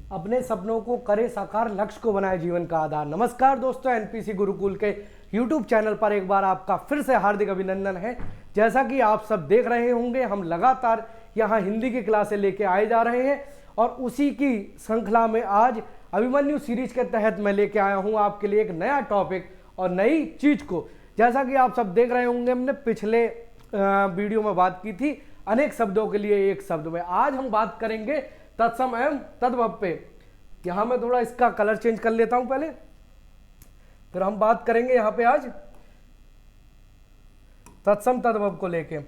अपने सपनों को करे साकार, लक्ष्य को बनाए जीवन का आधार। नमस्कार दोस्तों, एनपीसी गुरुकुल के यूट्यूब चैनल पर एक बार आपका फिर से हार्दिक अभिनंदन है। जैसा कि आप सब देख रहे होंगे, हम लगातार यहाँ हिंदी की क्लासें लेके आए जा रहे हैं और उसी की श्रृंखला में आज अभिमन्यु सीरीज के तहत मैं लेके आया हूँ आपके लिए एक नया टॉपिक और नई चीज को। जैसा कि आप सब देख रहे होंगे, हमने पिछले वीडियो में बात की थी अनेक शब्दों के लिए एक शब्द में। आज हम बात करेंगे तत्सम एवं तद्भव पे। यहां मैं थोड़ा इसका कलर चेंज कर लेता हूं पहले, फिर हम बात करेंगे यहां पे आज तत्सम तद्भव को लेके।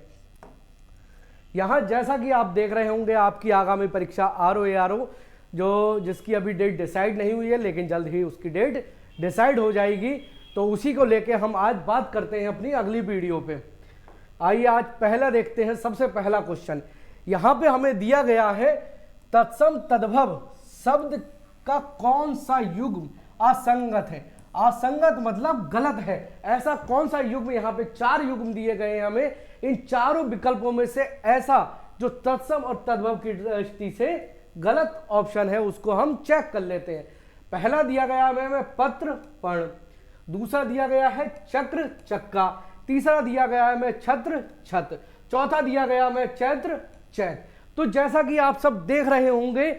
यहां जैसा कि आप देख रहे होंगे, आपकी आगामी परीक्षा आरओ जो जिसकी अभी डेट डिसाइड नहीं हुई है, लेकिन जल्द ही उसकी डेट डिसाइड हो जाएगी। तो उसी को लेके हम आज बात करते हैं अपनी अगली वीडियो पे। आइए आज पहला देखते हैं। सबसे पहला क्वेश्चन यहां पे हमें दिया गया है, तत्सम तद्भव शब्द का कौन सा युग्म असंगत है। असंगत मतलब गलत है। ऐसा कौन सा युग्म, यहां पे 4 युग्म दिए गए हैं हमें। इन चारों विकल्पों में से ऐसा जो तत्सम और तद्भव की दृष्टि से गलत ऑप्शन है, उसको हम चेक कर लेते हैं। पहला दिया गया हमें पत्र पर्ण, दूसरा दिया गया है चक्र चक्का, तीसरा दिया गया है हमें छत्र छत, चौथा दिया गया हमें चैत्र चैत। तो जैसा कि आप सब देख रहे होंगे,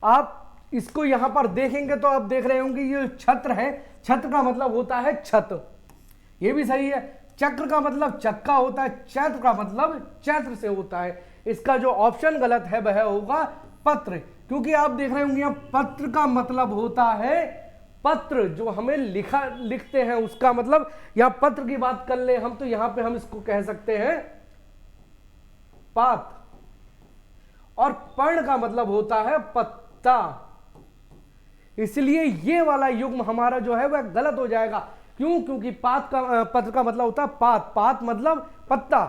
आप इसको यहां पर देखेंगे तो आप देख रहे होंगे ये छत्र है। छत्र का मतलब होता है छत, ये भी सही है। चक्र का मतलब चक्का होता है, चैत्र का मतलब चैत्र से होता है। इसका जो ऑप्शन गलत है वह होगा पत्र, क्योंकि आप देख रहे होंगे यहां पत्र का मतलब होता है पत्र, जो हमें लिखते हैं उसका मतलब। यहां पत्र की बात कर ले हम तो यहां पे हम इसको कह सकते हैं पात, और पर्ण का मतलब होता है पत्ता। इसलिए ये वाला युग्म हमारा जो है वह गलत हो जाएगा। क्यों? क्योंकि पत्र का मतलब होता है पात। पात मतलब पत्ता,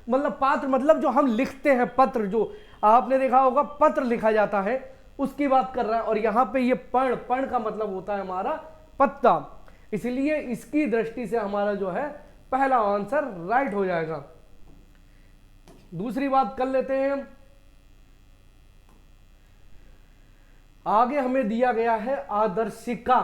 मतलब पात्र मतलब जो हम लिखते हैं, पत्र जो आपने देखा होगा पत्र लिखा जाता है, उसकी बात कर रहा है। और यहां पे ये पर्ण का मतलब होता है हमारा पत्ता। इसलिए इसकी दृष्टि से हमारा जो है पहला आंसर राइट हो जाएगा। दूसरी बात कर लेते हैं हम। आगे हमें दिया गया है आदर्शिका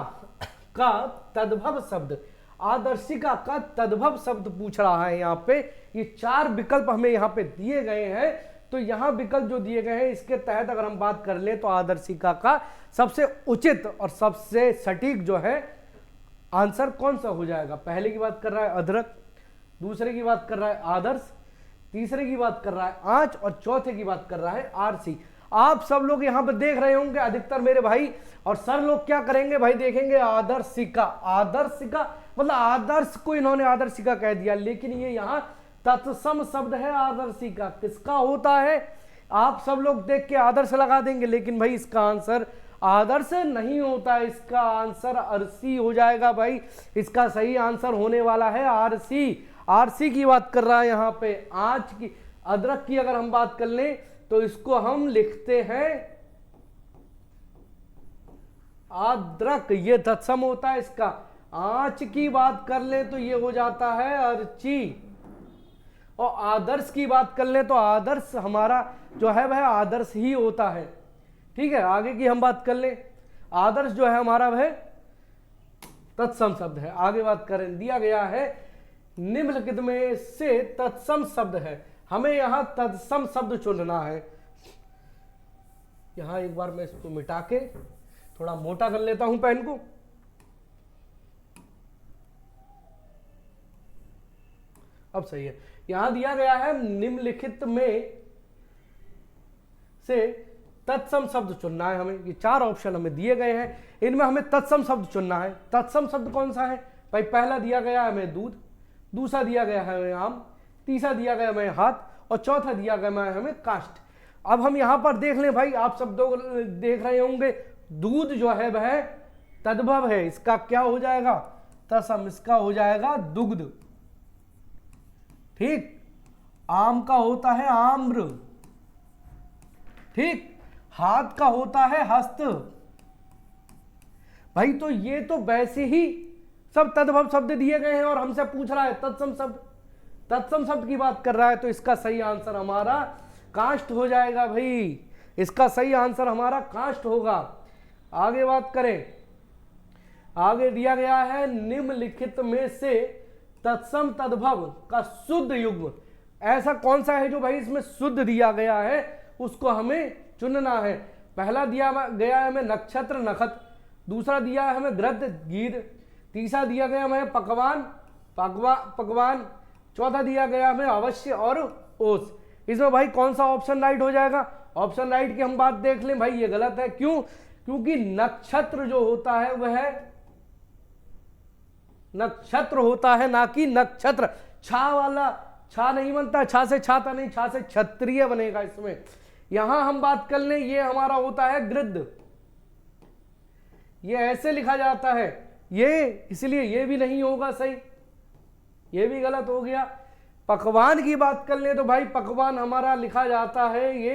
का तद्भव शब्द। आदर्शिका का तद्भव शब्द पूछ रहा है यहां पे। ये 4 विकल्प हमें यहां पे दिए गए हैं। तो यहां विकल्प जो दिए गए हैं, इसके तहत अगर हम बात कर ले तो आदर्शिका का सबसे उचित और सबसे सटीक जो है आंसर कौन सा हो जाएगा। पहले की बात कर रहा है अदरक, दूसरे की बात कर रहा है आदर्श, तीसरे की बात कर रहा है आंच, और चौथे की बात कर रहा है आरसी। आप सब लोग यहां पर देख रहे होंगे, अधिकतर मेरे भाई और सर लोग क्या करेंगे भाई, देखेंगे आदर्शिका। आदर्शिका मतलब आदर्श को इन्होंने आदर्शिका कह दिया, लेकिन ये यहां तत्सम शब्द है। आदर्शिका किसका होता है? आप सब लोग देख के आदर्श लगा देंगे, लेकिन भाई इसका आंसर आदर्श नहीं होता है। इसका आंसर अरसी हो जाएगा भाई। इसका सही आंसर होने वाला है आरसी। आरसी की बात कर रहा है यहां पे। आंच की, अदरक की अगर हम बात कर लें तो इसको हम लिखते हैं अदरक, ये तत्सम होता है इसका। आंच की बात कर ले तो ये हो जाता है अर्ची, और आदर्श की बात कर ले तो आदर्श हमारा जो है वह आदर्श ही होता है। ठीक है, आगे की हम बात कर ले। आदर्श जो है हमारा वह तत्सम शब्द है। आगे बात करें, दिया गया है निम्नलिखित में से तत्सम शब्द है। हमें यहां तत्सम शब्द चुनना है। यहां एक बार मैं इसको मिटा के थोड़ा मोटा कर लेता हूं पेन को। अब सही है। यहां दिया गया है निम्नलिखित में से तत्सम शब्द चुनना है हमें। ये 4 ऑप्शन हमें दिए गए हैं, इनमें हमें तत्सम शब्द चुनना है। तत्सम शब्द कौन सा है भाई? पहला दिया गया है हमें दूध, दूसरा दिया गया है हमें आम, तीसरा दिया गया हमें हाथ, और चौथा दिया गया है हमें काष्ठ। अब हम यहां पर देख लें भाई, आप सब लोग देख रहे होंगे, दूध जो है वह तद्भव है। इसका क्या हो जाएगा? तत्सम। इसका हो जाएगा दुग्ध। ठीक। आम का होता है आम्र। ठीक। हाथ का होता है हस्त। भाई तो ये तो वैसे ही सब तद्भव शब्द दिए गए हैं और हमसे पूछ रहा है तत्सम शब्द। तत्सम शब्द की बात कर रहा है, तो इसका सही आंसर हमारा काष्ठ हो जाएगा भाई। इसका सही आंसर हमारा काष्ठ होगा। आगे बात करें, आगे दिया गया है निम्नलिखित में से तत्सम तद्भव का शुद्ध युग्म। ऐसा कौन सा है जो भाई इसमें शुद्ध दिया गया है, उसको हमें चुनना है। पहला दिया गया है हमें नक्षत्र नखत, दूसरा दिया है हमें गृध गीध, तीसरा दिया गया हमें पकवान पकवान, चौथा दिया गया हमें अवश्य और ओस। इसमें भाई कौन सा ऑप्शन राइट हो जाएगा? ऑप्शन राइट की हम बात देख लें भाई, ये गलत है। क्यों? क्योंकि नक्षत्र जो होता है वह नक्षत्र होता है, ना कि नक्षत्र। छा वाला छा नहीं बनता, छा से छाता नहीं, छा से क्षत्रिय बनेगा इसमें। यहां हम बात कर लें, ये हमारा होता है गृध, ये ऐसे लिखा जाता है ये, इसलिए ये भी नहीं होगा सही, ये भी गलत हो गया। पकवान की बात कर ले तो भाई पकवान हमारा लिखा जाता है ये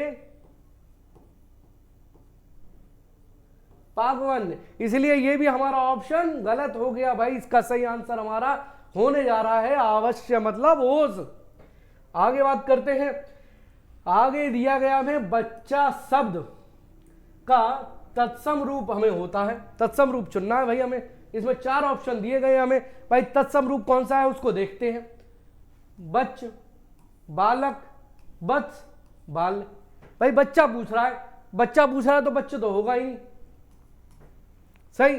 पागवन, इसलिए ये भी हमारा ऑप्शन गलत हो गया भाई। इसका सही आंसर हमारा होने जा रहा है अवश्य मतलब ओस। आगे बात करते हैं, आगे दिया गया हमें बच्चा शब्द का तत्सम रूप हमें होता है, तत्सम रूप चुनना है भाई हमें। इसमें 4 ऑप्शन दिए गए हमें भाई, तत्सम रूप कौन सा है उसको देखते हैं। बच्च, बालक, बत्स, बाल। भाई बच्चा पूछ रहा है, बच्चा पूछ रहा है तो बच्चे तो होगा ही नहीं, सही।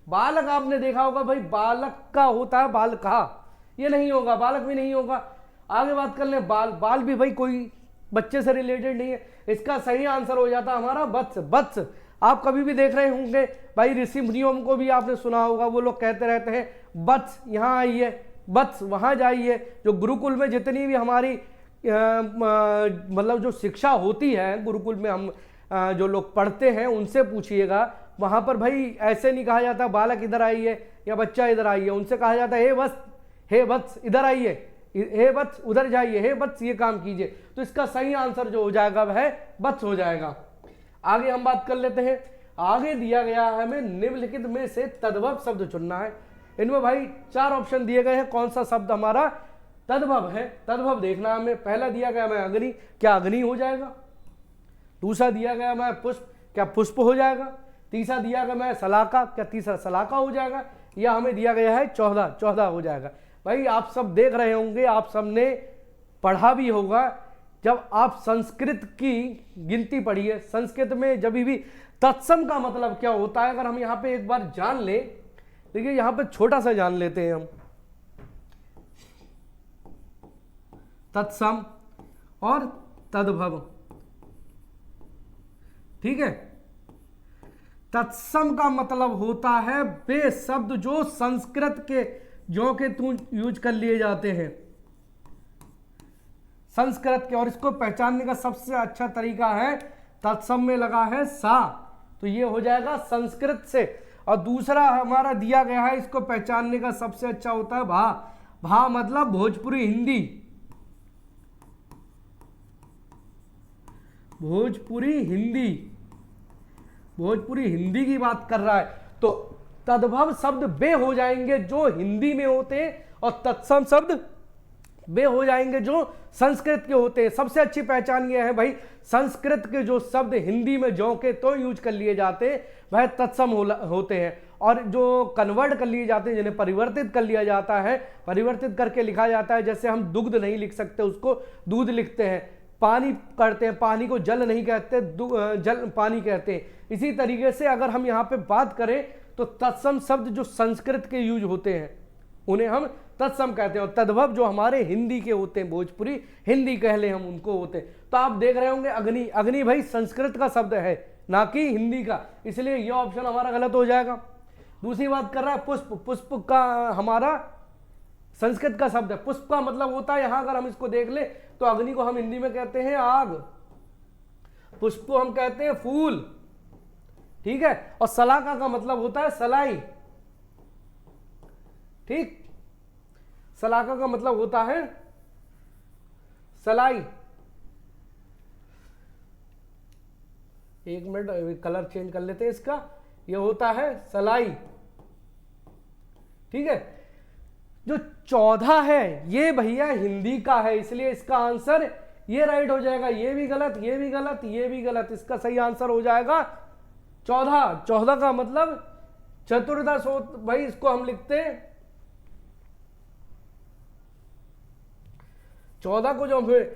बालक आपने देखा होगा भाई, बालक का होता है बाल कहा, ये नहीं होगा, बालक भी नहीं होगा। आगे बात कर ले, बाल, बाल भी भाई कोई बच्चे से रिलेटेड नहीं है। इसका सही आंसर हो जाता हमारा बत्स, बत्स। आप कभी भी देख रहे होंगे भाई, ऋषि मुनियों को भी आपने सुना होगा, वो लोग कहते रहते हैं बत्स यहाँ आइए, बत्स वहां जाइए। जो गुरुकुल में जितनी भी हमारी मतलब जो शिक्षा होती है गुरुकुल में, हम जो लोग पढ़ते हैं उनसे पूछिएगा, वहां पर भाई ऐसे नहीं कहा जाता बालक इधर आइए या बच्चा इधर आइए, उनसे कहा जाता है हे वत्स इधर आइए, हे वत्स उधर जाइए, हे वत्स ये काम कीजिए। तो इसका सही आंसर जो हो जाएगा वह वत्स हो जाएगा। आगे हम बात कर लेते हैं, आगे दिया गया है हमें निम्नलिखित में से तद्भव शब्द चुनना है। इनमें भाई 4 ऑप्शन दिए गए हैं, कौन सा शब्द हमारा तद्भव है, तद्भव देखना हमें। पहला दिया गया हमें अग्नि, क्या अग्नि हो जाएगा? दूसरा दिया गया हमें पुष्प, क्या पुष्प हो जाएगा? तीसरा दिया गया हमें सलाका, क्या तीसरा सलाका हो जाएगा? या हमें दिया गया है 14 हो जाएगा। भाई आप सब देख रहे होंगे, आप सबने पढ़ा भी होगा, जब आप संस्कृत की गिनती पढ़िए, संस्कृत में जब भी तत्सम का मतलब क्या होता है, अगर हम यहाँ पे एक बार जान ले, देखिए यहाँ पे छोटा सा जान लेते हैं हम, तत्सम और तद्भव, ठीक है। तत्सम का मतलब होता है वे शब्द जो संस्कृत के जो के तू यूज कर लिए जाते हैं, संस्कृत के, और इसको पहचानने का सबसे अच्छा तरीका है, तत्सम में लगा है सा, तो ये हो जाएगा संस्कृत से। और दूसरा हमारा दिया गया है, इसको पहचानने का सबसे अच्छा होता है भा, भा मतलब भोजपुरी हिंदी, भोजपुरी हिंदी, भोजपुरी हिंदी की बात कर रहा है, तो तद्भव शब्द वे हो जाएंगे जो हिंदी में होते हैं, और तत्सम शब्द वे हो जाएंगे जो संस्कृत के होते हैं। सबसे अच्छी पहचान ये है भाई, संस्कृत के जो शब्द हिंदी में जो के तो यूज कर लिए जाते हैं वह तत्सम होते हैं, और जो कन्वर्ट कर लिए जाते हैं, जिन्हें परिवर्तित कर लिया जाता है, परिवर्तित करके लिखा जाता है, जैसे हम दुग्ध नहीं लिख सकते, उसको दूध लिखते हैं, पानी करते हैं, पानी को जल नहीं कहते, जल पानी कहते हैं। इसी तरीके से अगर हम यहाँ पे बात करें तो तत्सम शब्द जो संस्कृत के यूज होते हैं उन्हें हम तत्सम कहते हैं, और तद्भव जो हमारे हिंदी के होते हैं, भोजपुरी हिंदी कह ले हम उनको होते हैं। तो आप देख रहे होंगे अग्नि, अग्नि भाई संस्कृत का शब्द है ना कि हिंदी का, इसलिए यह ऑप्शन हमारा गलत हो जाएगा। दूसरी बात कर रहा है पुष्प, पुष्प का हमारा संस्कृत का शब्द है, पुष्प का मतलब होता है, यहां अगर हम इसको देख ले तो अग्नि को हम हिंदी में कहते हैं आग, पुष्प को हम कहते हैं फूल, ठीक है। और सलाका का मतलब होता है सलाई, ठीक, सलाका का मतलब होता है सलाई। एक मिनट कलर चेंज कर लेते हैं इसका, यह होता है सलाई, ठीक है। जो 14 है ये भैया हिंदी का है, इसलिए इसका आंसर ये राइट हो जाएगा। ये भी गलत, ये भी गलत, ये भी गलत, इसका सही आंसर हो जाएगा 14, 14 का मतलब चतुर्दश हो भाई, इसको हम लिखते हैं 14 को जो हमें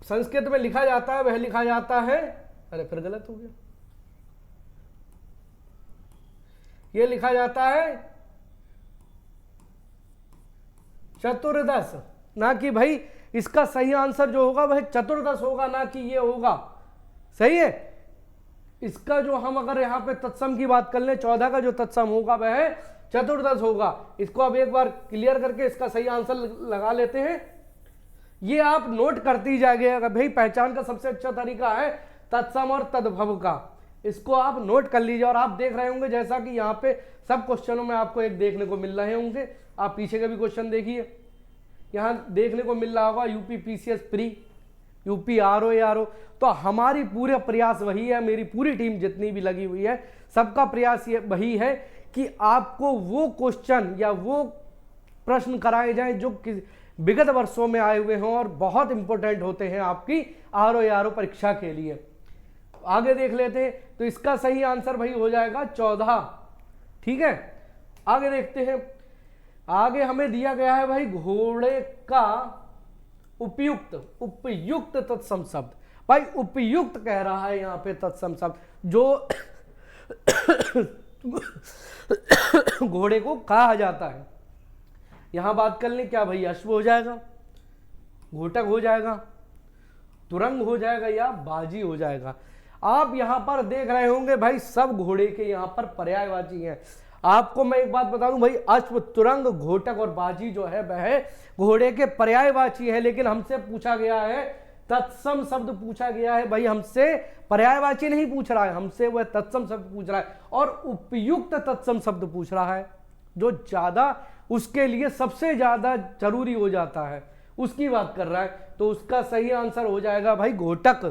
संस्कृत में लिखा जाता है वह लिखा जाता है, अरे फिर गलत हो गया, ये लिखा जाता है चतुर्दश, ना कि भाई इसका सही आंसर जो होगा वह चतुर्दश होगा, ना कि ये होगा। सही है। इसका जो हम अगर यहां पे तत्सम की बात कर लें, 14 का जो तत्सम होगा वह चतुर्दश होगा। इसको अब एक बार क्लियर करके इसका सही आंसर लगा लेते हैं। ये आप नोट करती जाएंगे भाई, पहचान का सबसे अच्छा तरीका है तत्सम और तद्भव का, इसको आप नोट कर लीजिए। और आप देख रहे होंगे जैसा कि यहाँ पे सब क्वेश्चनों में आपको एक देखने को मिल रहे होंगे, आप पीछे के भी क्वेश्चन देखिए, यहाँ देखने को मिल रहा होगा UP PCS pre, UP RO. तो हमारी पूरे प्रयास वही है, मेरी पूरी टीम जितनी भी लगी हुई है सबका प्रयास ये वही है कि आपको वो क्वेश्चन या वो प्रश्न कराए जाएं जो विगत वर्षों में आए हुए हों और बहुत इंपॉर्टेंट होते हैं आपकी आरओ परीक्षा के लिए। आगे देख लेते हैं, तो इसका सही आंसर भाई हो जाएगा 14। ठीक है, आगे देखते हैं। आगे हमें दिया गया है भाई घोड़े का उपयुक्त तत्सम शब्द। भाई उपयुक्त कह रहा है यहां पे तत्सम शब्द जो घोड़े को कहा जाता है। यहां बात कर लें, क्या भाई अश्व हो जाएगा, घोटक हो जाएगा, तुरंग हो जाएगा या बाजी हो जाएगा। आप यहां पर देख रहे होंगे भाई सब घोड़े के यहां पर पर्यायवाची हैं। आपको मैं एक बात बता दूं भाई, अश्व, तुरंग, घोटक और बाजी जो है वह घोड़े के पर्यायवाची है, लेकिन हमसे पूछा गया है तत्सम शब्द पूछा गया है। भाई हमसे पर्यायवाची नहीं पूछ रहा है, हमसे वह तत्सम शब्द पूछ रहा है और उपयुक्त तत्सम शब्द पूछ रहा है, जो ज्यादा उसके लिए सबसे ज्यादा जरूरी हो जाता है, उसकी बात कर रहा है। तो उसका सही आंसर हो जाएगा भाई घोटक।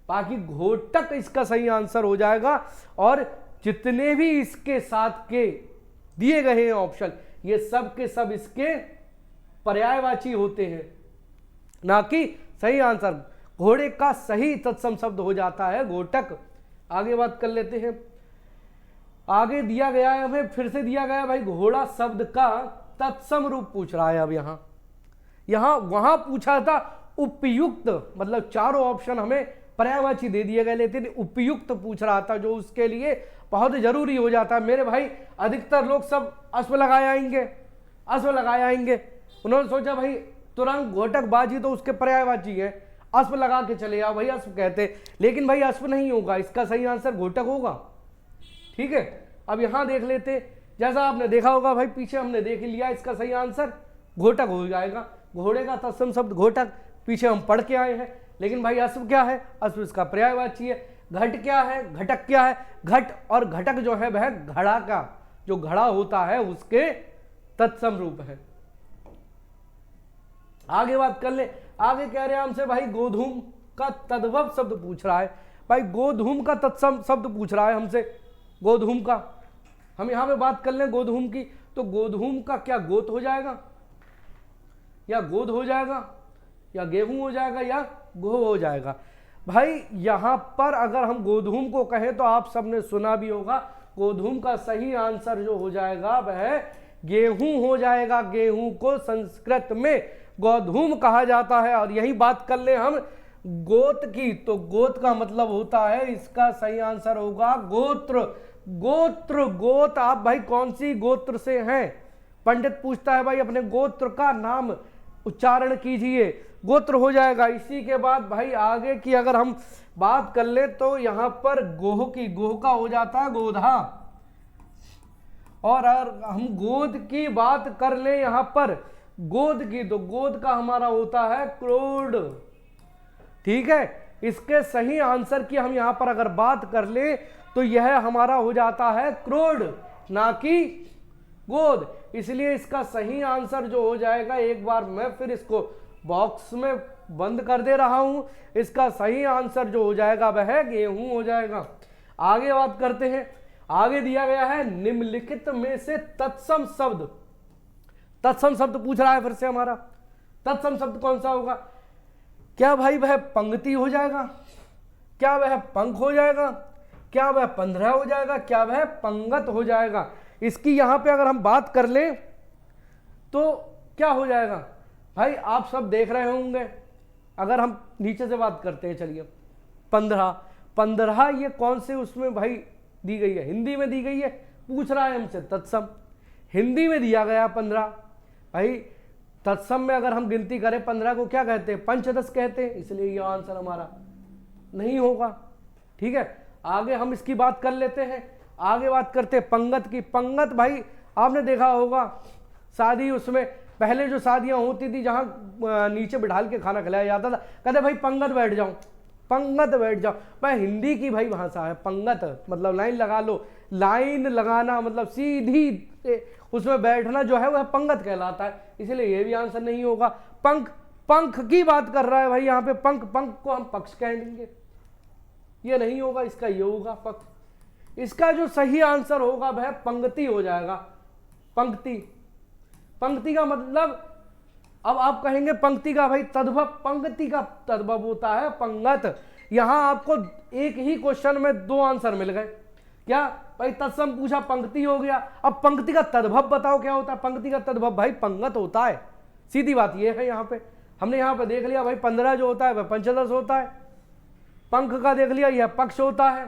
बाकी घोटक इसका सही आंसर हो जाएगा। और जितने भी इसके साथ के दिए गए हैं ऑप्शन, ये सब के सब इसके पर्यायवाची होते हैं, ना कि सही आंसर। घोड़े का सही तत्सम शब्द हो जाता है घोटक। आगे बात कर लेते हैं। आगे दिया गया है हमें, फिर से दिया गया है भाई घोड़ा शब्द का तत्सम रूप पूछ रहा है। अब यहां वहां पूछा था उपयुक्त, मतलब चारों ऑप्शन हमें पर्यायवाची दे दिए गए, लेकिन उपयुक्त पूछ रहा था जो उसके लिए बहुत जरूरी हो जाता है। मेरे भाई अधिकतर लोग सब अश्व लगाए आएंगे, उन्होंने सोचा भाई तुरंग, घोटक, बाजी तो उसके पर्यायवाची है, अश्व लगा के चले आओ भाई, अश्व कहते। लेकिन भाई अश्व नहीं होगा, इसका सही आंसर घोटक होगा। ठीक है, अब यहां देख लेते, जैसा आपने देखा होगा भाई पीछे हमने देख लिया, इसका सही आंसर घोटक हो जाएगा। घोड़े का तत्सम शब्द घोटक पीछे हम पढ़ के आए हैं। लेकिन भाई अश्व क्या है, अश्व इसका पर्यायवाची है। घट क्या है, घटक क्या है, घट और घटक जो है वह घड़ा का जो घड़ा होता है उसके तत्सम रूप है। आगे बात कर ले, आगे कह रहे हैं हमसे भाई गोधूम का तद्भव शब्द पूछ रहा है। भाई गोधूम का तत्सम शब्द पूछ रहा है हमसे, गोधूम का। हम यहां पे बात कर लें गोधूम की, तो गोधूम का क्या गोत हो जाएगा या गोद हो जाएगा या गेहूं हो जाएगा या गोह हो जाएगा। भाई यहां पर अगर हम गोधूम को कहें तो आप सबने सुना भी होगा, गोधूम का सही आंसर जो हो जाएगा वह गेहूं हो जाएगा। गेहूं को संस्कृत में गोधूम कहा जाता है। और यही बात कर ले हम गोत की, तो गोत का मतलब होता है, इसका सही आंसर होगा गोत्र। गोत आप भाई कौन सी गोत्र से हैं, पंडित पूछता है भाई अपने गोत्र का नाम उच्चारण कीजिए, गोत्र हो जाएगा। इसी के बाद भाई आगे की अगर हम बात कर ले तो यहां पर गोह की, गोह का हो जाता है गोधा। और अगर हम गोद की बात कर ले यहां पर गोद की, तो गोद का हमारा होता है क्रोड। ठीक है, इसके सही आंसर की हम यहां पर अगर बात कर ले तो यह हमारा हो जाता है क्रोड, ना कि गोद। इसलिए इसका सही आंसर जो हो जाएगा, एक बार मैं फिर इसको बॉक्स में बंद कर दे रहा हूं, इसका सही आंसर जो हो जाएगा वह गेहूं हो जाएगा। आगे बात करते हैं। आगे दिया गया है निम्नलिखित में से तत्सम शब्द पूछ रहा है फिर से हमारा। तत्सम शब्द कौन सा होगा? क्या भाई वह पंक्ति हो जाएगा, क्या वह पंख हो जाएगा, क्या वह 15 हो जाएगा, क्या वह पंगत हो जाएगा। इसकी यहां पे अगर हम बात कर लें तो क्या हो जाएगा भाई, आप सब देख रहे होंगे। अगर हम नीचे से बात करते हैं, चलिए 15 ये कौन से उसमें भाई दी गई है, हिंदी में दी गई है, पूछ रहा है हमसे तत्सम, हिंदी में दिया गया 15। भाई तत्सम में अगर हम गिनती करें 15 को क्या कहते हैं, पंचदश कहते हैं, इसलिए यह आंसर हमारा नहीं होगा। ठीक है, आगे हम इसकी बात कर लेते हैं। आगे बात करते हैं पंगत की। पंगत भाई आपने देखा होगा शादी, उसमें पहले जो शादियां होती थी जहां नीचे बिठाल के खाना खिलाया जाता था, कहते भाई पंगत बैठ जाओ, पंगत बैठ जाओ। भाई हिंदी की भाई भाषा है पंगत, मतलब लाइन लगा लो, लाइन लगाना मतलब सीधी उसमें बैठना जो है वह पंगत कहलाता है, इसलिए ये भी आंसर नहीं होगा। पंख, पंख की बात कर रहा है भाई यहाँ पे, पंख, पंख को हम पक्ष कहेंगे, ये नहीं होगा, इसका ये होगा पक्ष। इसका जो सही आंसर होगा वह पंक्ति हो जाएगा, पंक्ति। पंक्ति का मतलब, अब आप कहेंगे पंक्ति का भाई तद्भव, पंक्ति का तद्भव होता है पंगत। यहां आपको एक ही क्वेश्चन में 2 आंसर मिल गए। क्या भाई, तत्सम पूछा, पंक्ति हो गया, अब पंक्ति का तद्भव बताओ क्या होता है। पंक्ति का तद्भव भाई पंगत होता है, सीधी बात ये है। यहां पे हमने यहां पे देख लिया भाई 15 जो होता है वह पंचदश होता है, पंख का देख लिया यह पक्ष होता है।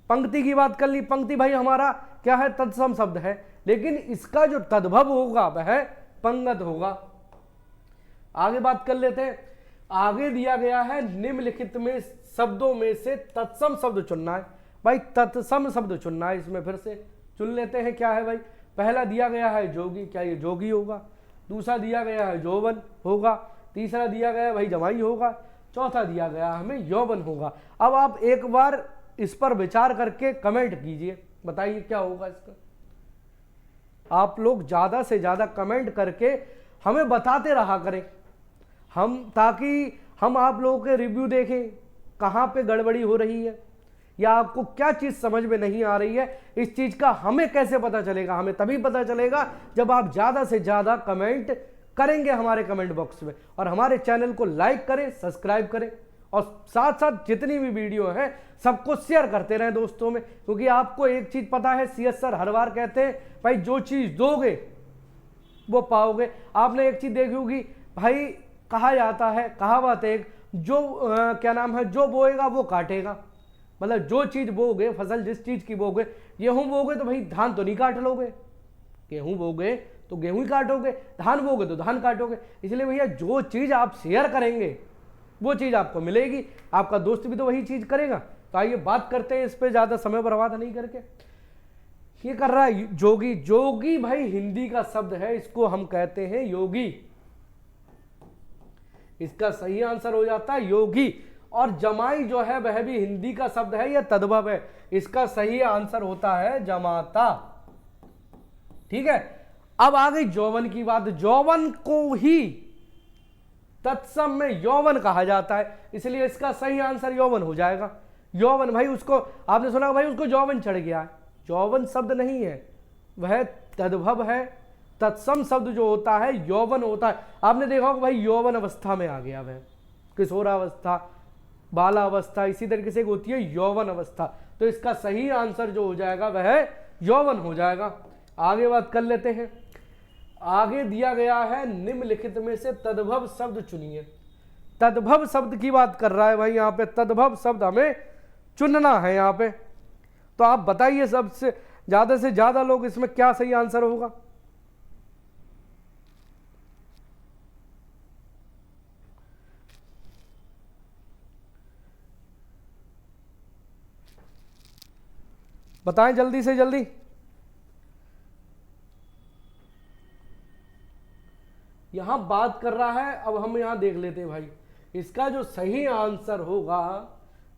पंक्ति की बात कर ली, पंक्ति भाई हमारा क्या है, तत्सम शब्द है, लेकिन इसका जो तद्भव होगा वह पंगत होगा। आगे बात कर लेते हैं। आगे दिया गया है निम्नलिखित में शब्दों में से तत्सम शब्द चुनना है। भाई तत्सम शब्द चुनना है, इसमें फिर से चुन लेते हैं। क्या है भाई, पहला दिया गया है जोगी, क्या ये जोगी होगा। दूसरा दिया गया है यौवन होगा। तीसरा दिया गया है भाई जमाई होगा। चौथा दिया गया हमें यौवन होगा। अब आप एक बार इस पर विचार करके कमेंट कीजिए, बताइए क्या होगा इसका। आप लोग ज्यादा से ज्यादा कमेंट करके हमें बताते रहा करें, हम ताकि हम आप लोगों के रिव्यू देखें कहां पे गड़बड़ी हो रही है या आपको क्या चीज समझ में नहीं आ रही है। इस चीज का हमें कैसे पता चलेगा, हमें तभी पता चलेगा जब आप ज्यादा से ज्यादा कमेंट करेंगे हमारे कमेंट बॉक्स में, और हमारे चैनल को लाइक करें, सब्सक्राइब करें, और साथ साथ जितनी भी वीडियो है सबको शेयर करते रहें दोस्तों में। क्योंकि आपको एक चीज पता है, CS सर हर बार कहते हैं भाई जो चीज दोगे वो पाओगे। आपने एक चीज देखी होगी भाई, कहा जाता है, कहावत एक, जो क्या नाम है, जो बोएगा वो काटेगा। मतलब जो चीज बोगे, फसल जिस चीज की बोगे, गेहूं बोगे तो भाई धान तो नहीं काट लोगे, गेहूं बोगे तो गेहूं ही काटोगे, धान बोगे तो धान काटोगे। इसलिए भैया जो चीज आप शेयर करेंगे वो चीज आपको मिलेगी, आपका दोस्त भी तो वही चीज करेगा। तो आइए बात करते हैं इस पे, ज्यादा समय बर्बाद नहीं करके। ये कर रहा है जोगी। जोगी भाई हिंदी का शब्द है, इसको हम कहते हैं योगी। इसका सही आंसर हो जाता है योगी। और जमाई जो है वह भी हिंदी का शब्द है, यह तद्भव है, इसका सही आंसर होता है जमाता। ठीक है, अब आ गई यौवन की बात। यौवन को ही तत्सम में यौवन कहा जाता है, इसलिए इसका सही आंसर यौवन हो जाएगा। यौवन भाई, उसको आपने सुना भाई उसको यौवन चढ़ गया, यौवन शब्द नहीं है, वह तद्भव है। तत्सम शब्द जो होता है यौवन होता है। आपने देखा होगा भाई यौवन अवस्था में आ गया, वह किशोरावस्था, बालावस्था, इसी तरीके से होती है यौवन अवस्था। तो इसका सही आंसर जो हो जाएगा वह यौवन हो जाएगा। आगे बात कर लेते हैं। आगे दिया गया है निम्नलिखित में से तद्भव शब्द चुनिए। तद्भव शब्द की बात कर रहा है भाई, यहाँ पे तद्भव शब्द हमें चुनना है यहाँ पे। तो आप बताइए सबसे ज्यादा से ज्यादा लोग इसमें क्या सही आंसर होगा। बताएं जल्दी से जल्दी। यहां बात कर रहा है, अब हम यहां देख लेते हैं भाई, इसका जो सही आंसर होगा,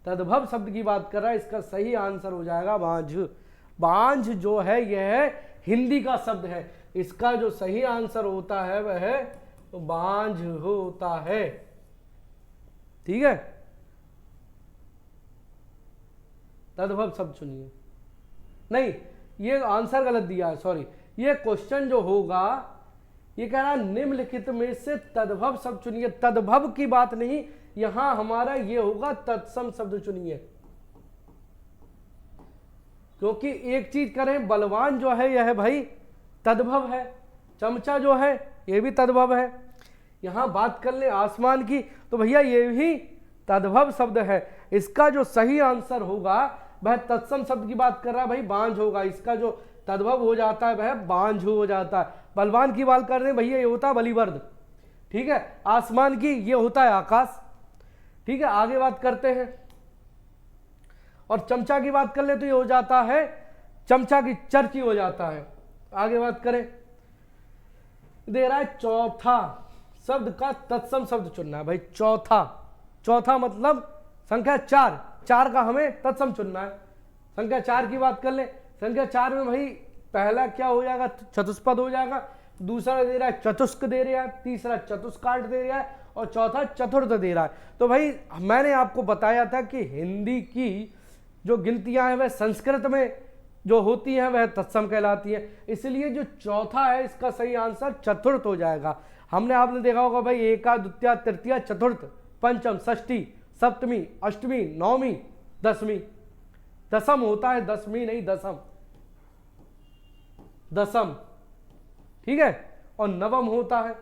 तद्भव शब्द की बात कर रहा है, इसका सही आंसर हो जाएगा बांझ। बांझ जो है यह हिंदी का शब्द है, इसका जो सही आंसर होता है वह बांझ होता है। ठीक है, तद्भव शब्द चुनिए। नहीं, ये आंसर गलत दिया है, सॉरी। ये क्वेश्चन जो होगा ये कह रहा है निम्नलिखित में से तद्भव शब्द चुनिए। तद्भव की बात नहीं, यहां हमारा ये होगा तत्सम शब्द चुनिए। क्योंकि एक चीज करें, बलवान जो है यह भाई तद्भव है, चमचा जो है ये भी तद्भव है। यहां बात कर ले आसमान की तो भैया ये भी तद्भव शब्द है। इसका जो सही आंसर होगा वह तत्सम शब्द की बात कर रहा है भाई, बांझ होगा। इसका जो तद्भव हो जाता है वह बांझ हो जाता है। बलवान की बात कर रहे हैं भैया, ये होता है बलिवर्द, ठीक है। आसमान की ये होता है आकाश, ठीक है। आगे बात करते हैं, और चमचा की बात कर ले तो ये हो जाता है चमचा की चर्ची हो जाता है। आगे बात करें, दे रहा है चौथा शब्द का तत्सम शब्द चुनना है भाई। चौथा मतलब संख्या 4, 4 का हमें तत्सम चुनना है। संख्या 4 की बात कर ले, संख्या 4 में भाई पहला क्या हो जाएगा, चतुष्पद हो जाएगा। दूसरा दे रहा है चतुष्क दे रहा है, तीसरा चतुष्काठ दे रहा है, और चौथा चतुर्थ दे रहा है। तो भाई मैंने आपको बताया था कि हिंदी की जो गिनतियां हैं वह संस्कृत में जो होती हैं वह तत्सम कहलाती है। इसलिए जो चौथा है इसका सही आंसर चतुर्थ हो जाएगा। हमने आपने देखा होगा भाई, एका, द्वितीया, तृतीया, चतुर्थ, पंचम, षष्ठी, सप्तमी, अष्टमी, नवमी, दसवीं। दसम होता है, दसवीं नहीं, दसम, ठीक है। और नवम होता है,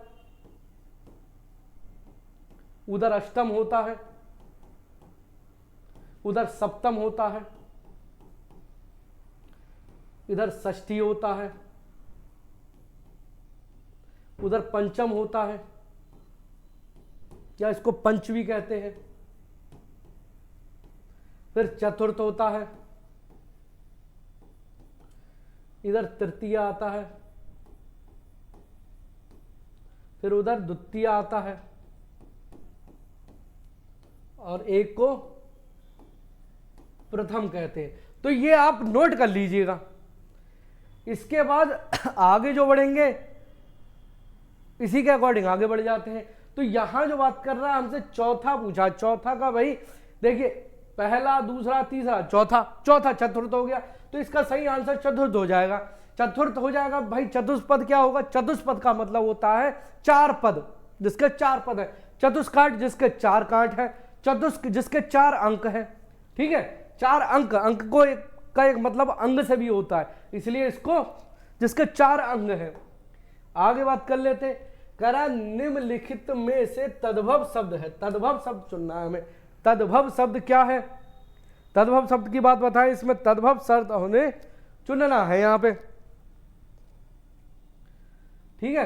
उधर अष्टम होता है, उधर सप्तम होता है, इधर षष्ठी होता है, उधर पंचम होता है, या इसको पंचवी कहते हैं। फिर चतुर्थ होता है, इधर तृतीय आता है, फिर उधर द्वितीय आता है, और एक को प्रथम कहते हैं। तो ये आप नोट कर लीजिएगा। इसके बाद आगे जो बढ़ेंगे इसी के अकॉर्डिंग आगे बढ़ जाते हैं। तो यहां जो बात कर रहा है हमसे चौथा पूछा, चौथा का भाई देखिए पहला, दूसरा, तीसरा, चौथा चतुर्थ हो गया। तो इसका सही आंसर चतुर्थ हो जाएगा। चतुर्थ हो जाएगा भाई। चतुष्पद क्या होगा, चतुष्पद का मतलब होता है 4 पद, जिसके 4 पद है। चतुष्काठ जिसके 4 काठ है, चतुष्क जिसके 4 अंक है, ठीक है। 4 अंक, अंक को का एक मतलब अंग से भी होता है, इसलिए इसको जिसके 4 अंग है। आगे बात कर लेते, करा निम्नलिखित में से तद्भव शब्द है। तद्भव शब्द चुनना है हमें। तद्भव शब्द क्या है, तद्भव शब्द की बात बताएं। इसमें तद्भव शब्द होने चुनना है यहां पे, ठीक है।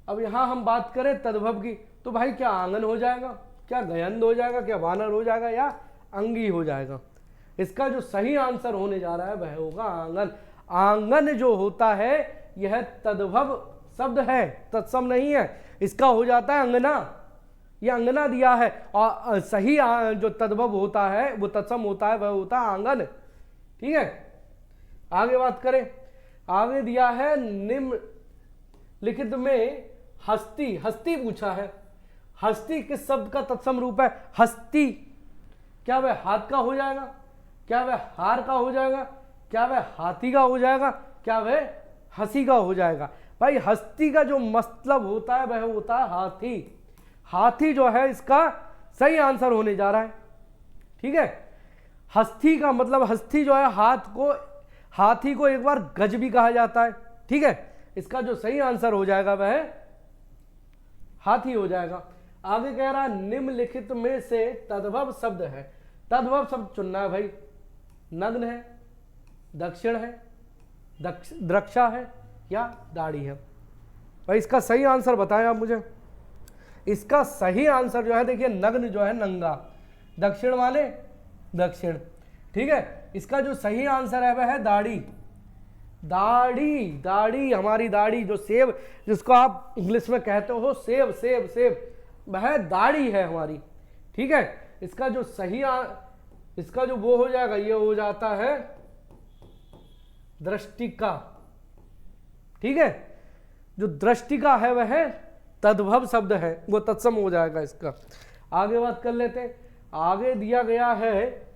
अब यहां हम बात करें तद्भव की, तो भाई क्या आंगन हो जाएगा, क्या गयंद हो जाएगा, क्या वानर हो जाएगा, या अंगी हो जाएगा। इसका जो सही आंसर होने जा रहा है वह होगा आंगन। आंगन जो होता है यह तद्भव शब्द है, तत्सम नहीं है। इसका हो जाता है अंगना, यह अंगना दिया है। और सही जो तद्भव होता है वो तत्सम होता है, वह होता है आंगन, ठीक है। आगे बात करें, आगे दिया है निम्नलिखित में हस्ती। हस्ती पूछा है। हस्ती किस शब्द का तत्सम रूप है। हस्ती क्या वह हाथ का हो जाएगा, क्या वह हार का हो जाएगा, क्या वह हाथी का हो जाएगा, क्या वह हंसी का हो जाएगा। भाई हस्ती का जो मतलब होता है वह होता है हाथी। हाथी जो है इसका सही आंसर होने जा रहा है, ठीक है। हस्ती का मतलब, हस्ती जो है हाथी को एक बार गज भी कहा जाता है, ठीक है। इसका जो सही आंसर हो जाएगा वह हाथी हो जाएगा। आगे कह रहा है निम्नलिखित में से तद्भव शब्द है। तद्भव शब्द चुनना है भाई। नग्न है, दक्षिण है, द्रक्षा है, या दाढ़ी है। भाई इसका सही आंसर बताएं आप मुझे। इसका सही आंसर जो है देखिए, नग्न जो है नंगा, दक्षिण वाले दक्षिण, ठीक है। इसका जो सही आंसर है वह है दाढ़ी। दाढ़ी हमारी दाढ़ी, जो सेब जिसको आप इंग्लिश में कहते हो सेब, वह दाढ़ी है हमारी, ठीक है। इसका जो सही इसका जो वो हो जाएगा, ये हो जाता है दृष्टिका, ठीक है। जो दृष्टिका है वह तद्भव शब्द है, वो तत्सम हो जाएगा इसका। आगे बात कर लेते हैं। आगे दिया गया है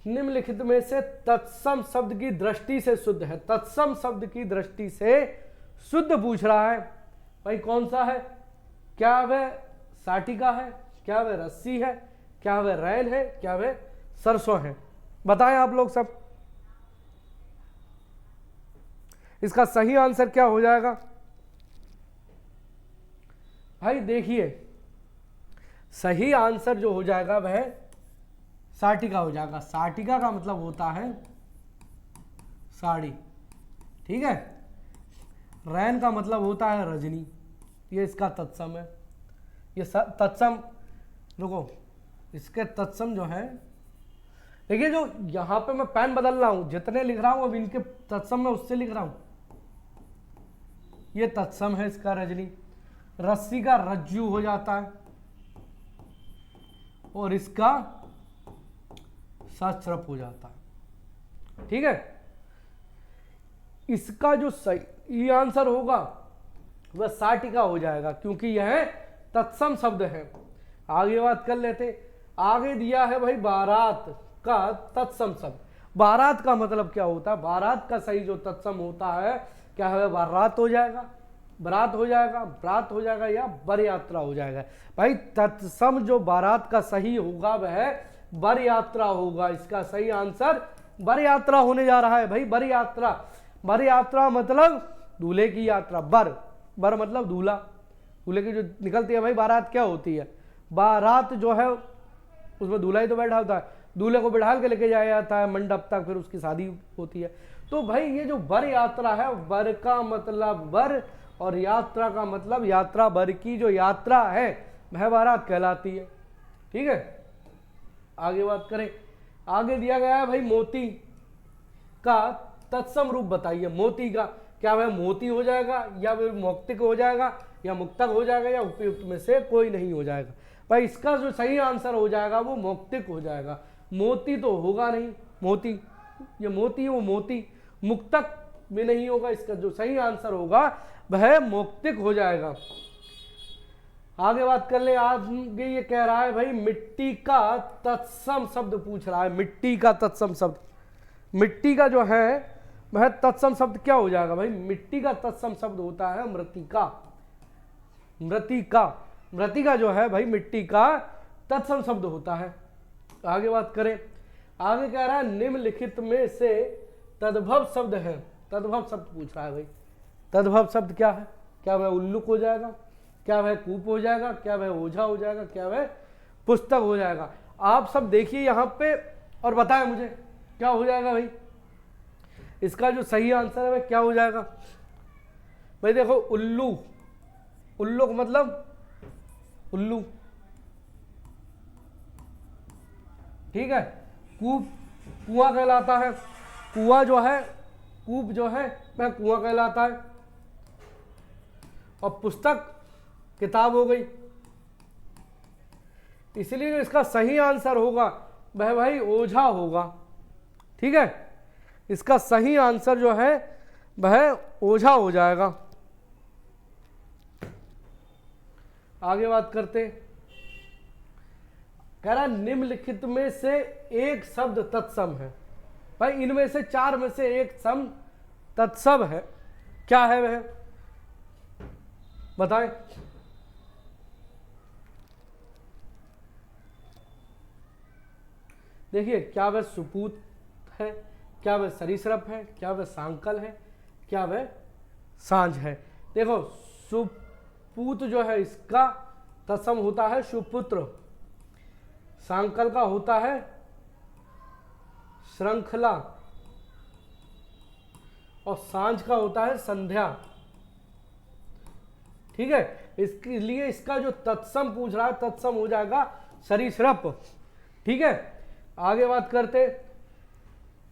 निम्नलिखित में से तत्सम शब्द की दृष्टि से शुद्ध है। तत्सम शब्द की दृष्टि से शुद्ध पूछ रहा है भाई, कौन सा है। क्या वह साटिका है, क्या वह रस्सी है, क्या वह रैन है, क्या वह सरसों है। बताएं आप लोग सब। इसका सही आंसर क्या हो जाएगा भाई? देखिए सही आंसर जो हो जाएगा वह साटिका हो जाएगा। साटिका का मतलब होता है साड़ी, ठीक है। रैन का मतलब होता है रजनी, ये इसका तत्सम है। ये तत्सम, रुको, इसके तत्सम जो है, देखिए जो यहां पे मैं पेन बदल रहा हूं, जितने लिख रहा हूं अब इनके तत्सम में उससे लिख रहा हूं। ये तत्सम है इसका रजनी। रस्सी का रज्जू हो जाता है और इसका सश्रप हो जाता है, ठीक है। इसका जो सही आंसर होगा वह साटिका हो जाएगा, क्योंकि यह तत्सम शब्द है। आगे बात कर लेते। आगे दिया है भाई बारात का तत्सम शब्द। बारात का मतलब क्या होता है? बारात का सही जो तत्सम होता है क्या है? बारात हो जाएगा, बरात हो जाएगा, बरात हो जाएगा या बर यात्रा हो जाएगा। भाई तत्सम जो बारात का सही होगा वह बर यात्रा होगा। इसका सही आंसर बर यात्रा होने जा रहा है भाई। बर यात्रा, बर यात्रा मतलब दूल्हे की यात्रा। बर, बर मतलब दूल्हा, दूल्हे की जो निकलती है भाई बारात क्या होती है? बारात जो है उसमें दूल्हा ही तो बैठा होता है, दूल्हे को बिठाल के लेके जाया जाता है मंडप तक, फिर उसकी शादी होती है। तो भाई ये जो बर यात्रा है, बर का मतलब बर और यात्रा का मतलब यात्रा, बर की जो यात्रा है वह बारात कहलाती है, ठीक है। आगे बात करें। आगे दिया गया है भाई मोती का तत्सम रूप बताइए। मोती का क्या वह मोती हो जाएगा या वह मौक्तिक हो जाएगा या मुक्तक हो जाएगा या उपयुक्त में से कोई नहीं हो जाएगा? भाई इसका जो सही आंसर हो जाएगा वो मौक्तिक हो जाएगा। मोती तो होगा नहीं, मोती ये मोती है वो मोती, मुक्तक में नहीं होगा। इसका जो सही आंसर होगा वह मौक्तिक हो जाएगा। आगे बात कर ले। आगे ये कह रहा है भाई मिट्टी का तत्सम शब्द पूछ रहा है। मिट्टी का तत्सम शब्द, मिट्टी का जो है वह तत्सम शब्द क्या हो जाएगा भाई? मिट्टी का तत्सम शब्द होता है मृतिका। मृतिका, मृतिका जो है भाई मिट्टी का तत्सम शब्द होता है। आगे बात करें। आगे कह रहा है निम्नलिखित में से तद्भव शब्द है। तद्भव शब्द पूछ रहा है भाई। तद्भव शब्द क्या है? क्या वह उल्लुक हो जाएगा, क्या वह कूप हो जाएगा, क्या वह ओझा हो जाएगा, क्या वह पुस्तक हो जाएगा? आप सब देखिए यहाँ पे और बताएं मुझे क्या हो जाएगा भाई। इसका जो सही आंसर है वह क्या हो जाएगा भाई? देखो उल्लू, उल्लुक मतलब उल्लू, ठीक है। कूप, कुआं कहलाता है। कुआं जो है, कूप जो है वह कुआं कहलाता है। और पुस्तक किताब हो गई। इसलिए जो इसका सही आंसर होगा वह भाई ओझा होगा, ठीक है। इसका सही आंसर जो है वह ओझा हो जाएगा। आगे बात करते। कह रहा निम्नलिखित में से एक शब्द तत्सम है। भाई इनमें से चार में से एक सम तत्सम है, क्या है वह? बताएं। देखिए क्या वह सुपूत है, क्या वह सरीसृप है, क्या वह सांकल है, क्या वह सांझ है? देखो सुपूत जो है इसका तत्सम होता है सुपुत्र, सांकल का होता है श्रृंखला और सांझ का होता है संध्या, ठीक है। इसके लिए इसका जो तत्सम पूछ रहा है तत्सम हो जाएगा सरीसृप, ठीक है। आगे बात करते।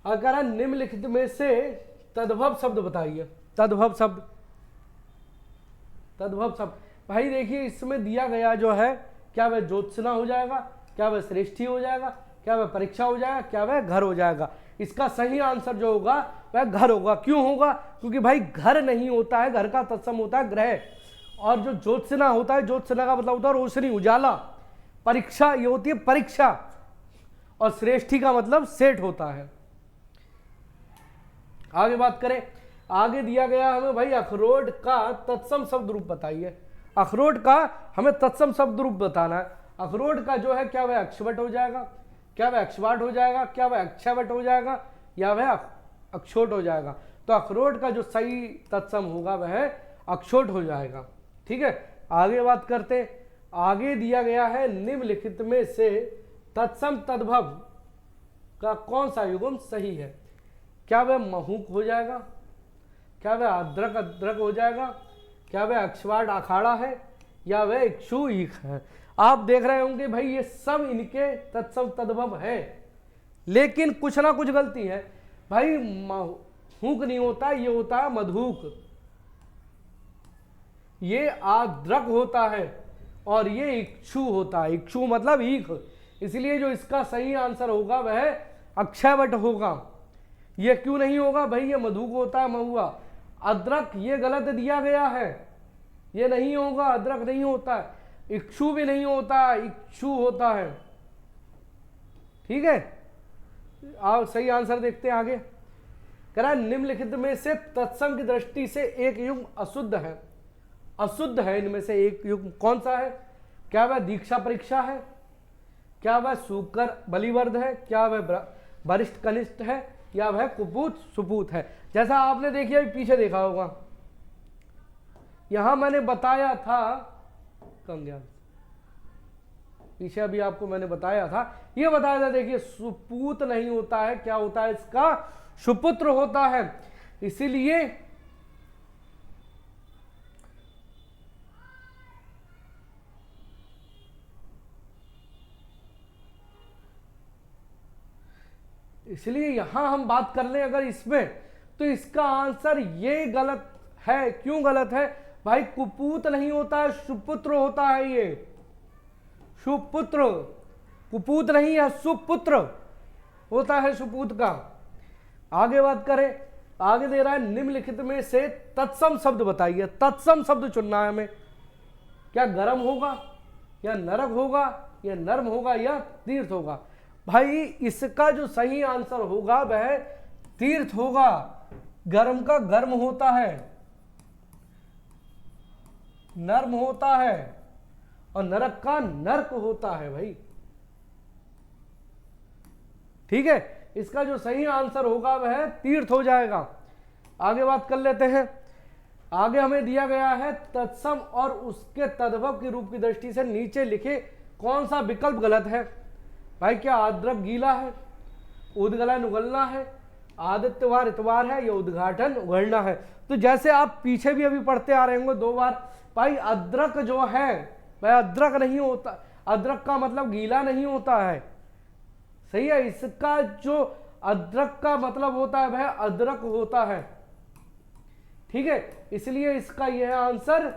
अगर निम्नलिखित में से तद्भव शब्द बताइए। तद्भव शब्द, तद्भव शब्द भाई देखिए इसमें दिया गया जो है, क्या वह ज्योत्सना हो जाएगा, क्या वह श्रेष्ठी हो जाएगा, क्या वह परीक्षा हो जाएगा, क्या वह घर हो जाएगा? इसका सही आंसर जो होगा वह घर होगा। क्यों होगा? क्योंकि भाई घर नहीं होता है, घर का तत्सम होता है ग्रह। और जो ज्योत्सना होता है, ज्योत्सना का मतलब होता है रोशनी, उजाला। परीक्षा ये होती है परीक्षा, और श्रेष्ठी का मतलब सेठ होता है। आगे बात करें। आगे दिया गया हमें भाई अखरोट का तत्सम शब्द रूप बताइए। अखरोट का हमें तत्सम शब्द रूप बताना है। अखरोट का जो है क्या वह अक्षवट हो जाएगा, क्या वह अक्षवाट हो जाएगा, क्या वह अक्षयवट हो जाएगा, या वह अक्षोट हो जाएगा? तो अखरोट का जो सही तत्सम होगा वह अक्षोट हो जाएगा। ठीक है, आगे बात करते हैं। आगे दिया गया है निम्नलिखित में से तत्सम तद्भव का कौन सा युग्म सही है? क्या वह महूक हो जाएगा, क्या वह अद्रक अद्रक हो जाएगा, क्या वह अक्षवाट अखाड़ा है, या वह इक्षु ईख है? आप देख रहे होंगे भाई ये सब इनके तत्सम तद्भव है, लेकिन कुछ ना कुछ गलती है भाई। महूक नहीं होता, ये होता है मधुक। ये आद्रक होता है और ये इक्षु होता है। इक्षु मतलब ईख, इसलिए जो इसका सही आंसर होगा वह अक्षयवट होगा। ये क्यों नहीं होगा भाई? ये मधुक होता है, महुआ। अद्रक ये गलत दिया गया है, ये नहीं होगा, अद्रक नहीं होता है। इक्षु भी नहीं होता है, इक्षु होता है। ठीक है, आओ सही आंसर देखते हैं आगे। कह रहा है निम्नलिखित में से तत्सम की दृष्टि से एक युग्म अशुद्ध है। अशुद्ध है इनमें से एक युग्म कौन सा है? क्या वह दीक्षा परीक्षा है, क्या वह सूकर बलिवर्द है, क्या वह वरिष्ठ कनिष्ठ है, या वह कुपूत सुपूत है? जैसा आपने देखिए अभी पीछे देखा होगा, यहां मैंने बताया था, कम ध्यान, पीछे अभी आपको मैंने बताया था, ये बताया था, देखिए सुपूत नहीं होता है, क्या होता है इसका? सुपुत्र होता है। इसीलिए यहां हम बात कर लें अगर इसमें, तो इसका आंसर ये गलत है। क्यों गलत है भाई? कुपूत नहीं होता है, सुपुत्र होता है। ये सुपुत्र, कुपूत नहीं है, सुपुत्र होता है सुपूत का। आगे बात करें, आगे दे रहा है निम्नलिखित में से तत्सम शब्द बताइए। तत्सम शब्द चुनना है हमें। क्या गर्म होगा, या नरक होगा, या नर्म होगा, या तीर्थ होगा? भाई इसका जो सही आंसर होगा वह तीर्थ होगा। गर्म का गर्म होता है, नर्म होता है, और नरक का नरक होता है भाई। ठीक है, इसका जो सही आंसर होगा वह तीर्थ हो जाएगा। आगे बात कर लेते हैं। आगे हमें दिया गया है तत्सम और उसके तद्भव के रूप की दृष्टि से नीचे लिखे कौन सा विकल्प गलत है? भाई क्या अद्रक गीला है, उद्गलन उगलना है, आदित्यवार इतवार है, या उद्घाटन उगड़ना है? तो जैसे आप पीछे भी अभी पढ़ते आ रहे होंगे 2 बार, भाई अद्रक जो है वह अद्रक नहीं होता। अद्रक का मतलब गीला नहीं होता है, सही है। इसका जो अद्रक का मतलब होता है वह अदरक होता है। ठीक है, इसलिए इसका यह आंसर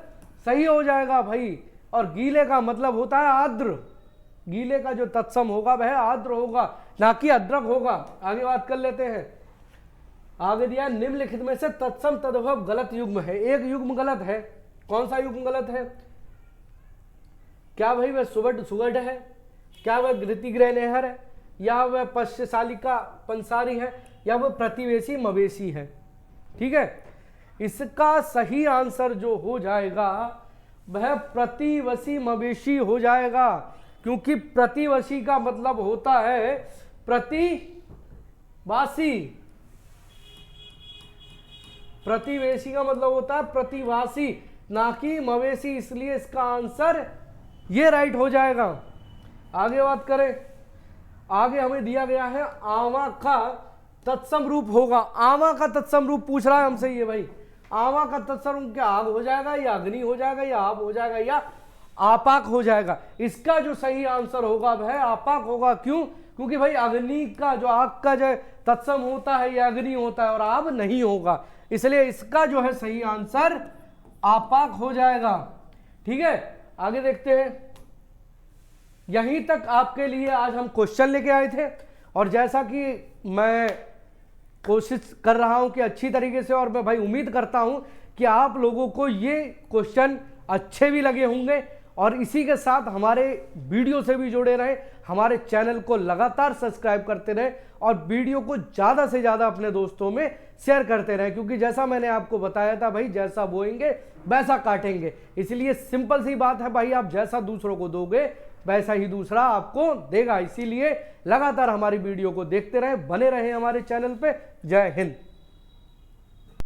सही हो जाएगा भाई। और गीले का मतलब होता है आर्द्र। गीले का जो तत्सम होगा वह आर्द्र होगा, ना कि अद्रक होगा। आगे बात कर लेते हैं। आगे दिया निम्नलिखित में से तत्सम तद्भव गलत युग्म है। एक युग्म गलत है। कौन सा युग्म गलत है? क्या भाई वह सुगढ़ है, क्या वह घृतिग्रह नेहर है, या वह पश्यशालिका पंसारी है, या वह प्रतिवेशी मवेशी है? ठीक है, इसका सही आंसर जो हो जाएगा वह प्रतिवशी मवेशी हो जाएगा, क्योंकि प्रतिवशी का मतलब होता है प्रतिवासी। प्रतिवेशी का मतलब होता है प्रतिवासी, ना कि मवेशी। इसलिए इसका आंसर ये राइट हो जाएगा। आगे बात करें। आगे हमें दिया गया है आवा का तत्सम रूप होगा। आवा का तत्सम रूप पूछ रहा है हमसे ये भाई। आवा का तत्सम रूप क्या आग हो जाएगा, या अग्नि हो जाएगा, या आप हो जाएगा, या आपाक हो जाएगा? इसका जो सही आंसर होगा वह आपाक होगा। क्यों? क्योंकि भाई अग्नि का जो आग का जो तत्सम होता है यह अग्नि होता है, और आग नहीं होगा। इसलिए इसका जो है सही आंसर आपाक हो जाएगा। ठीक है, आगे देखते हैं। यहीं तक आपके लिए आज हम क्वेश्चन लेके आए थे, और जैसा कि मैं कोशिश कर रहा हूं कि अच्छी तरीके से, और मैं भाई उम्मीद करता हूं कि आप लोगों को ये क्वेश्चन अच्छे भी लगे होंगे, और इसी के साथ हमारे वीडियो से भी जुड़े रहें, हमारे चैनल को लगातार सब्सक्राइब करते रहें, और वीडियो को ज़्यादा से ज़्यादा अपने दोस्तों में शेयर करते रहें। क्योंकि जैसा मैंने आपको बताया था भाई, जैसा बोएंगे वैसा काटेंगे। इसलिए सिंपल सी बात है भाई, आप जैसा दूसरों को दोगे वैसा ही दूसरा आपको देगा। इसीलिए लगातार हमारी वीडियो को देखते रहें, बने रहें हमारे चैनल पे। जय हिंद।